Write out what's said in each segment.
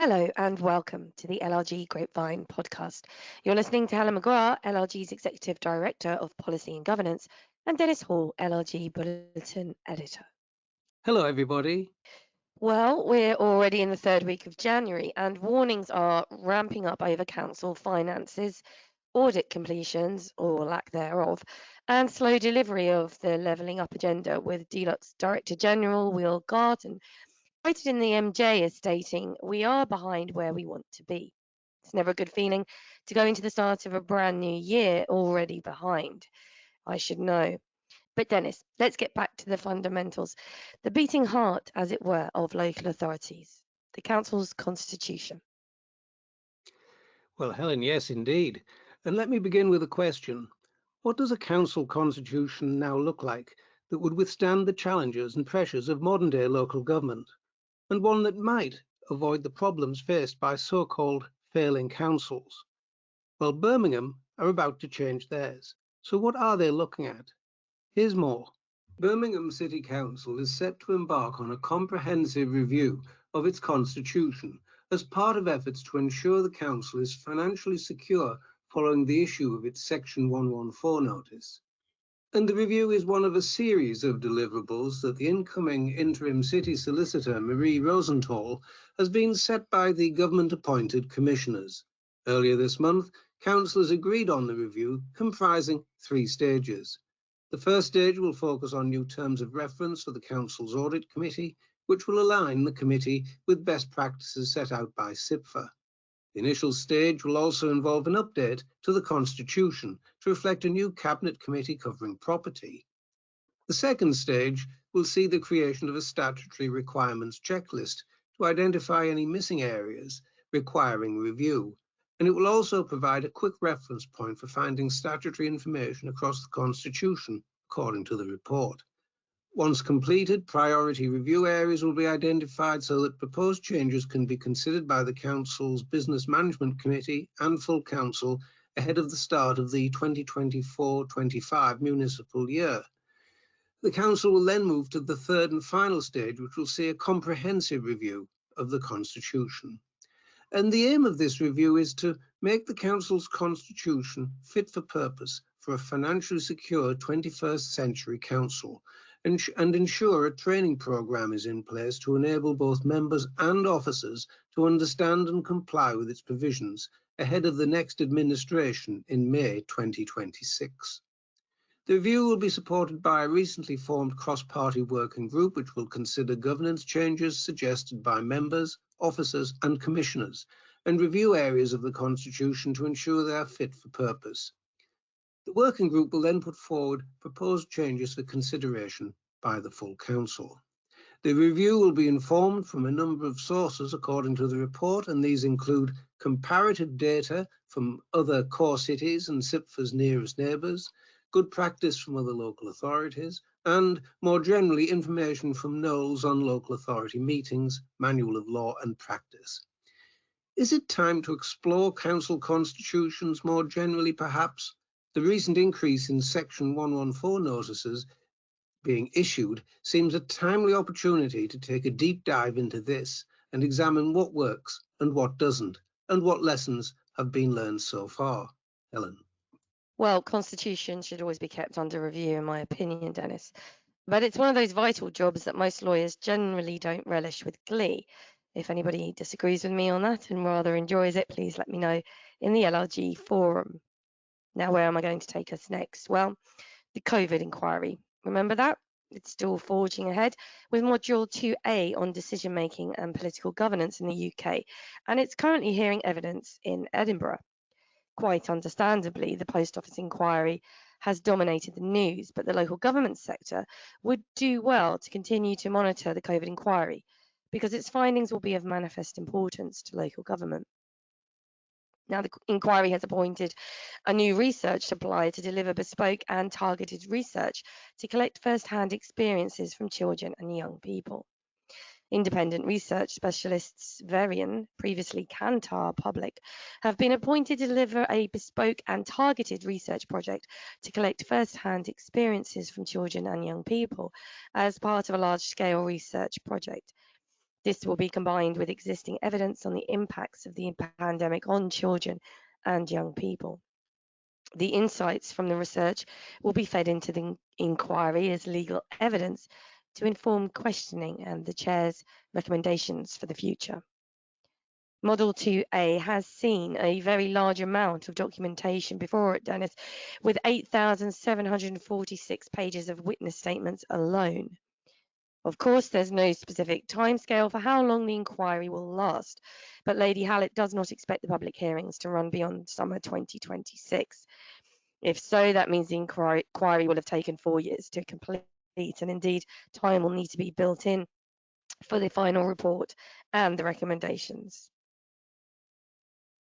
Hello and welcome to the LLG Grapevine podcast. You're listening to Helen McGrath, LLG's Executive Director of Policy and Governance, and Dennis Hall, LLG Bulletin Editor. Hello, everybody. Well, we're already in the third week of January, and warnings are ramping up over council finances, audit completions, or lack thereof, and slow delivery of the levelling up agenda, with Deluxe Director General Will Garden quoted in the MJ as stating, "We are behind where we want to be." It's never a good feeling to go into the start of a brand new year already behind. I should know. But Dennis, let's get back to the fundamentals, the beating heart, as it were, of local authorities, the council's constitution. Well, Helen, yes, indeed. And let me begin with a question. What does a council constitution now look like that would withstand the challenges and pressures of modern-day local government, and one that might avoid the problems faced by so-called failing councils? Well, Birmingham are about to change theirs. So what are they looking at? Here's more. Birmingham City Council is set to embark on a comprehensive review of its constitution as part of efforts to ensure the council is financially secure following the issue of its Section 114 notice. And the review is one of a series of deliverables that the incoming interim city solicitor, Marie Rosenthal, has been set by the government-appointed commissioners. Earlier this month, councillors agreed on the review, comprising 3 stages. The first stage will focus on new terms of reference for the council's audit committee, which will align the committee with best practices set out by CIPFA. The initial stage will also involve an update to the constitution to reflect a new cabinet committee covering property. The second stage will see the creation of a statutory requirements checklist to identify any missing areas requiring review, and it will also provide a quick reference point for finding statutory information across the constitution, according to the report. Once completed, priority review areas will be identified so that proposed changes can be considered by the Council's Business Management Committee and full Council ahead of the start of the 2024-25 municipal year. The Council will then move to the third and final stage, which will see a comprehensive review of the Constitution. And the aim of this review is to make the Council's Constitution fit for purpose for a financially secure 21st century Council, and ensure a training programme is in place to enable both members and officers to understand and comply with its provisions ahead of the next administration in May 2026. The review will be supported by a recently formed cross-party working group which will consider governance changes suggested by members, officers and commissioners, and review areas of the Constitution to ensure they are fit for purpose. The working group will then put forward proposed changes for consideration by the full Council. The review will be informed from a number of sources according to the report, and these include comparative data from other core cities and CIPFA's nearest neighbours, good practice from other local authorities, and more generally information from NOLs on local authority meetings, manual of law and practice. Is it time to explore council constitutions more generally, perhaps? The recent increase in Section 114 notices being issued seems a timely opportunity to take a deep dive into this and examine what works and what doesn't, and what lessons have been learned so far. Helen. Well, constitutions should always be kept under review, in my opinion, Dennis. But it's one of those vital jobs that most lawyers generally don't relish with glee. If anybody disagrees with me on that and rather enjoys it, please let me know in the LLG forum. Now, where am I going to take us next? Well, the COVID inquiry. Remember that? It's still forging ahead with Module 2A on decision-making and political governance in the UK, and it's currently hearing evidence in Edinburgh. Quite understandably, the Post Office inquiry has dominated the news, but the local government sector would do well to continue to monitor the COVID inquiry because its findings will be of manifest importance to local government. Now, the inquiry has appointed a new research supplier to deliver bespoke and targeted research to collect first-hand experiences from children and young people. Independent research specialists Varian, previously Kantar Public, have been appointed to deliver a bespoke and targeted research project to collect first-hand experiences from children and young people as part of a large-scale research project. This will be combined with existing evidence on the impacts of the pandemic on children and young people. The insights from the research will be fed into the inquiry as legal evidence to inform questioning and the Chair's recommendations for the future. Model 2A has seen a very large amount of documentation before it, Dennis, with 8,746 pages of witness statements alone. Of course, there's no specific timescale for how long the inquiry will last, but Lady Hallett does not expect the public hearings to run beyond summer 2026. If so, that means the inquiry will have taken 4 years to complete, and indeed, time will need to be built in for the final report and the recommendations.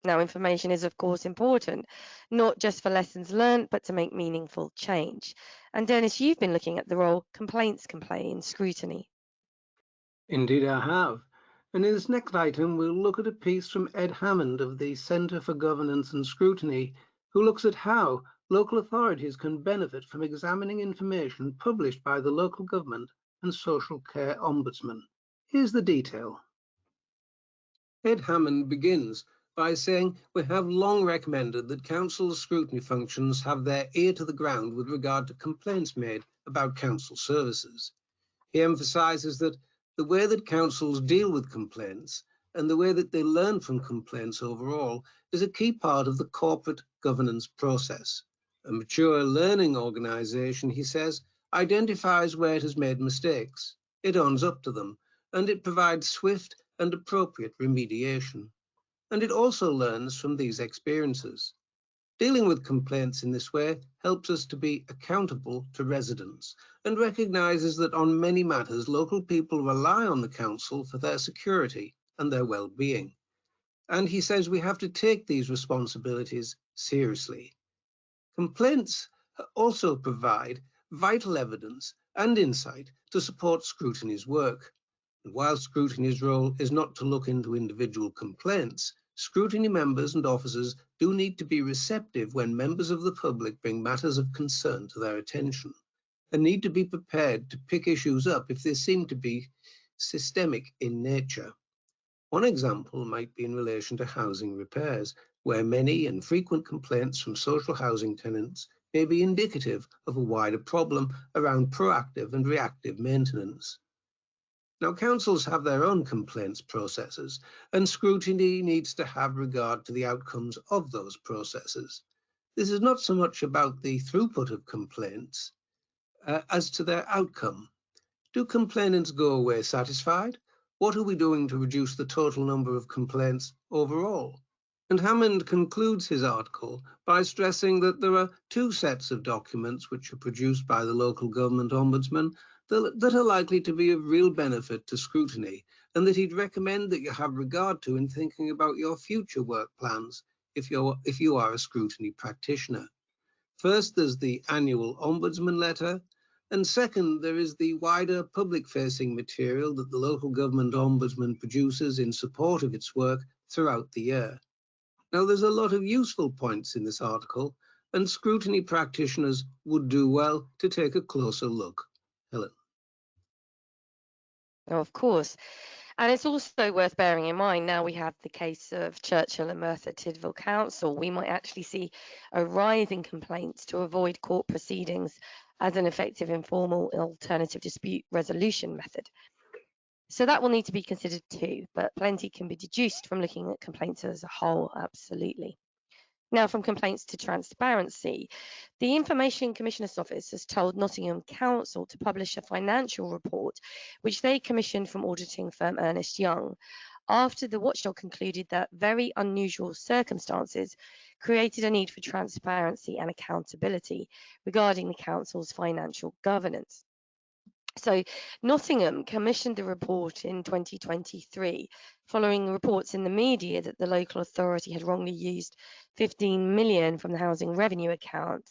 Now, information is, of course, important, not just for lessons learned, but to make meaningful change. And Dennis, you've been looking at the role complaints can play in scrutiny. Indeed, I have. And in this next item, we'll look at a piece from Ed Hammond of the Centre for Governance and Scrutiny, who looks at how local authorities can benefit from examining information published by the local government and social care ombudsman. Here's the detail. Ed Hammond begins by saying, we have long recommended that council's scrutiny functions have their ear to the ground with regard to complaints made about council services. He emphasises that the way that councils deal with complaints and the way that they learn from complaints overall is a key part of the corporate governance process. A mature learning organisation, he says, identifies where it has made mistakes, it owns up to them, and it provides swift and appropriate remediation. And it also learns from these experiences. Dealing with complaints in this way helps us to be accountable to residents and recognises that on many matters, local people rely on the council for their security and their well-being. And he says we have to take these responsibilities seriously. Complaints also provide vital evidence and insight to support scrutiny's work. And while scrutiny's role is not to look into individual complaints, scrutiny members and officers do need to be receptive when members of the public bring matters of concern to their attention, and need to be prepared to pick issues up if they seem to be systemic in nature. One example might be in relation to housing repairs, where many and frequent complaints from social housing tenants may be indicative of a wider problem around proactive and reactive maintenance. Now, councils have their own complaints processes, and scrutiny needs to have regard to the outcomes of those processes. This is not so much about the throughput of complaints as to their outcome. Do complainants go away satisfied? What are we doing to reduce the total number of complaints overall? And Hammond concludes his article by stressing that there are two sets of documents which are produced by the local government ombudsman that are likely to be of real benefit to scrutiny, and that he'd recommend that you have regard to in thinking about your future work plans if you are a scrutiny practitioner. First, there's the annual ombudsman letter, and second, there is the wider public-facing material that the local government ombudsman produces in support of its work throughout the year. Now, there's a lot of useful points in this article, and scrutiny practitioners would do well to take a closer look. Helen. Of course. And it's also worth bearing in mind, now we have the case of Churchill and Merthyr Tydfil Council, we might actually see a rise in complaints to avoid court proceedings as an effective informal alternative dispute resolution method. So that will need to be considered too, but plenty can be deduced from looking at complaints as a whole, absolutely. Now, from complaints to transparency, the Information Commissioner's Office has told Nottingham Council to publish a financial report, which they commissioned from auditing firm Ernst Young, after the watchdog concluded that very unusual circumstances created a need for transparency and accountability regarding the council's financial governance. So Nottingham commissioned the report in 2023, following reports in the media that the local authority had wrongly used 15 million from the housing revenue account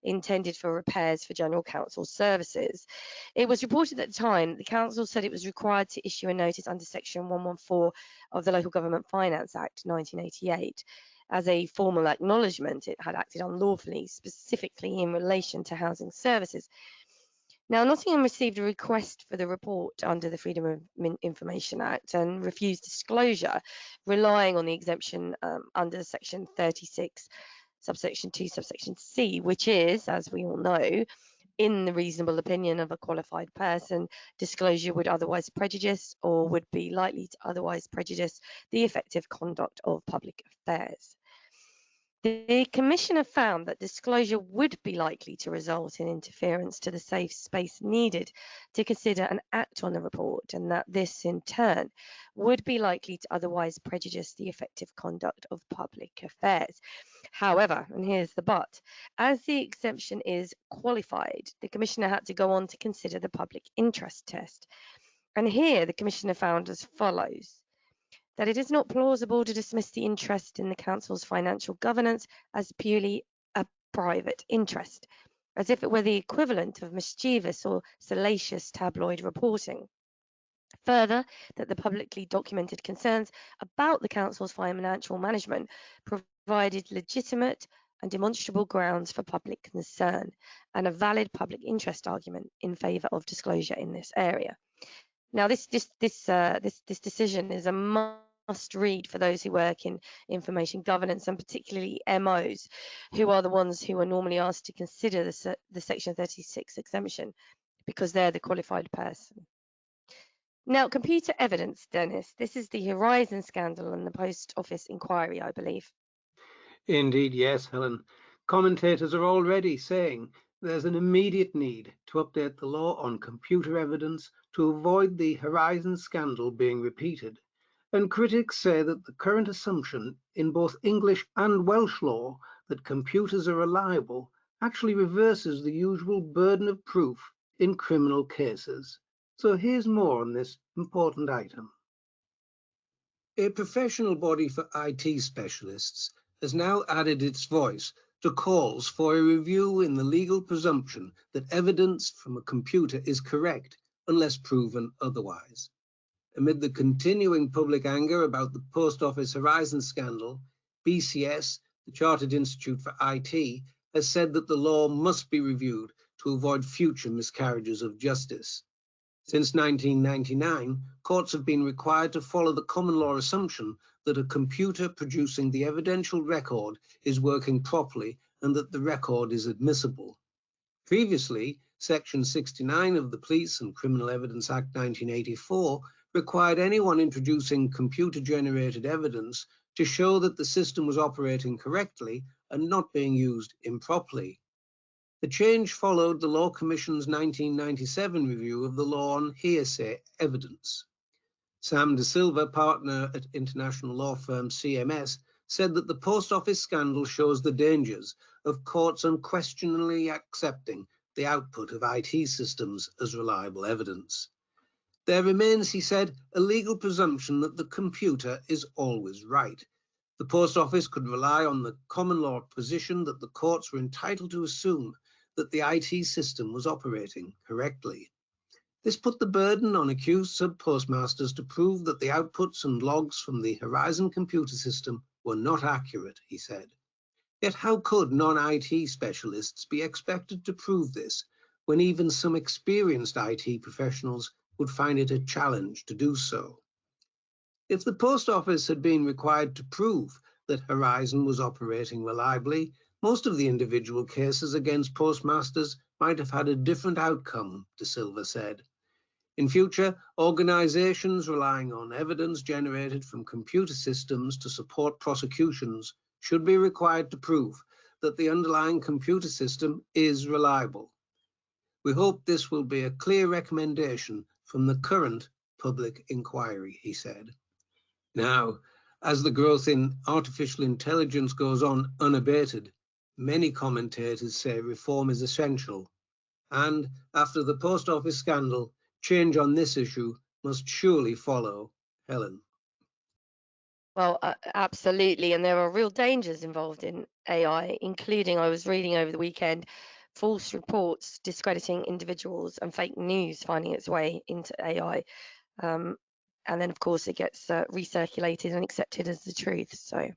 intended for repairs for general council services. It was reported at the time that the council said it was required to issue a notice under section 114 of the Local Government Finance Act 1988 as a formal acknowledgement it had acted unlawfully, specifically in relation to housing services. Now, Nottingham received a request for the report under the Freedom of Information Act and refused disclosure, relying on the exemption under Section 36, subsection 2, subsection C, which is, as we all know, in the reasonable opinion of a qualified person, disclosure would otherwise prejudice or would be likely to otherwise prejudice the effective conduct of public affairs. The Commissioner found that disclosure would be likely to result in interference to the safe space needed to consider and act on the report, and that this, in turn, would be likely to otherwise prejudice the effective conduct of public affairs. However, and here's the but, as the exemption is qualified, the Commissioner had to go on to consider the public interest test. And here the Commissioner found as follows: that it is not plausible to dismiss the interest in the Council's financial governance as purely a private interest, as if it were the equivalent of mischievous or salacious tabloid reporting. Further, that the publicly documented concerns about the Council's financial management provided legitimate and demonstrable grounds for public concern and a valid public interest argument in favour of disclosure in this area. Now, this decision is a must read for those who work in information governance, and particularly MOs, who are the ones who are normally asked to consider the Section 36 exemption, because they're the qualified person. Now, computer evidence, Dennis. This is the Horizon scandal and the Post Office inquiry, I believe. Indeed, yes, Helen. Commentators are already saying there's an immediate need to update the law on computer evidence to avoid the Horizon scandal being repeated. And critics say that the current assumption in both English and Welsh law that computers are reliable actually reverses the usual burden of proof in criminal cases. So here's more on this important item. A professional body for IT specialists has now added its voice to calls for a review in the legal presumption that evidence from a computer is correct unless proven otherwise. Amid the continuing public anger about the Post Office Horizon scandal, BCS, the Chartered Institute for IT, has said that the law must be reviewed to avoid future miscarriages of justice. Since 1999, courts have been required to follow the common law assumption that a computer producing the evidential record is working properly and that the record is admissible. Previously, Section 69 of the Police and Criminal Evidence Act 1984 required anyone introducing computer-generated evidence to show that the system was operating correctly and not being used improperly. The change followed the Law Commission's 1997 review of the law on hearsay evidence. Sam De Silva, partner at international law firm CMS, said that the Post Office scandal shows the dangers of courts unquestioningly accepting the output of IT systems as reliable evidence. There remains, he said, a legal presumption that the computer is always right. The Post Office could rely on the common law position that the courts were entitled to assume that the IT system was operating correctly. This put the burden on accused sub-postmasters to prove that the outputs and logs from the Horizon computer system were not accurate, he said. Yet how could non-IT specialists be expected to prove this when even some experienced IT professionals would find it a challenge to do so? If the Post Office had been required to prove that Horizon was operating reliably, most of the individual cases against postmasters might have had a different outcome, De Silva said. In future, organizations relying on evidence generated from computer systems to support prosecutions should be required to prove that the underlying computer system is reliable. We hope this will be a clear recommendation from the current public inquiry, he said. Now, as the growth in artificial intelligence goes on unabated, many commentators say reform is essential. And after the Post Office scandal, change on this issue must surely follow. Helen. Well, absolutely. And there are real dangers involved in AI, including, I was reading over the weekend, false reports discrediting individuals and fake news finding its way into AI. And then, of course, it gets recirculated and accepted as the truth. So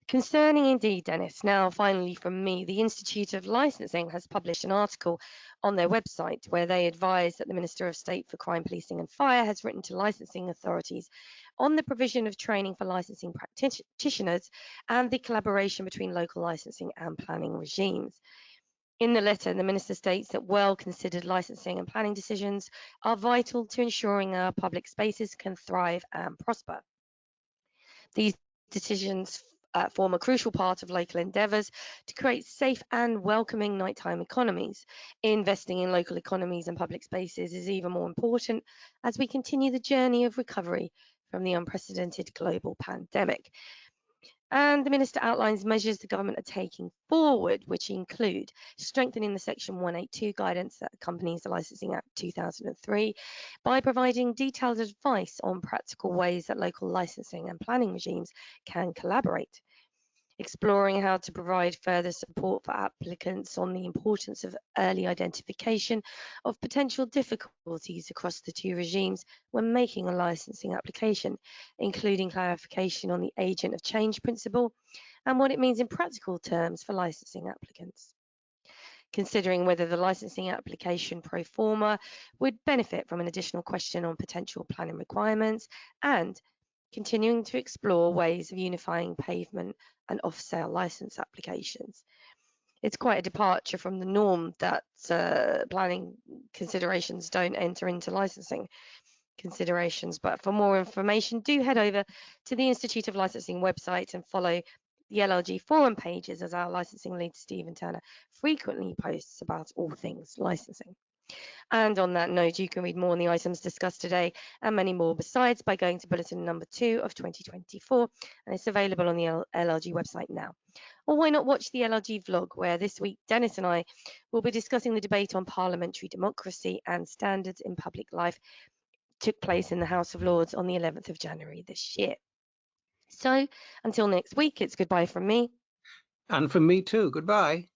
Concerning indeed, Dennis, now finally from me, the Institute of Licensing has published an article on their website where they advise that the Minister of State for Crime Policing and Fire has written to licensing authorities on the provision of training for licensing practitioners and the collaboration between local licensing and planning regimes. In the letter, the Minister states that well-considered licensing and planning decisions are vital to ensuring our public spaces can thrive and prosper. These decisions form a crucial part of local endeavours to create safe and welcoming nighttime economies. Investing in local economies and public spaces is even more important as we continue the journey of recovery from the unprecedented global pandemic. And the Minister outlines measures the government are taking forward, which include strengthening the Section 182 guidance that accompanies the Licensing Act 2003 by providing detailed advice on practical ways that local licensing and planning regimes can collaborate, exploring how to provide further support for applicants on the importance of early identification of potential difficulties across the two regimes when making a licensing application, including clarification on the agent of change principle and what it means in practical terms for licensing applicants. Considering whether the licensing application pro forma would benefit from an additional question on potential planning requirements, and continuing to explore ways of unifying pavement and off-sale license applications. It's quite a departure from the norm that planning considerations don't enter into licensing considerations. But for more information, do head over to the Institute of Licensing website and follow the LLG forum pages, as our licensing lead, Stephen Turner, frequently posts about all things licensing. And on that note, you can read more on the items discussed today and many more besides by going to Bulletin number 2 of 2024, and it's available on the LLG website now. Or why not watch the LLG vlog, where this week Dennis and I will be discussing the debate on parliamentary democracy and standards in public life took place in the House of Lords on the 11th of January this year. So until next week, it's goodbye from me. And from me too. Goodbye.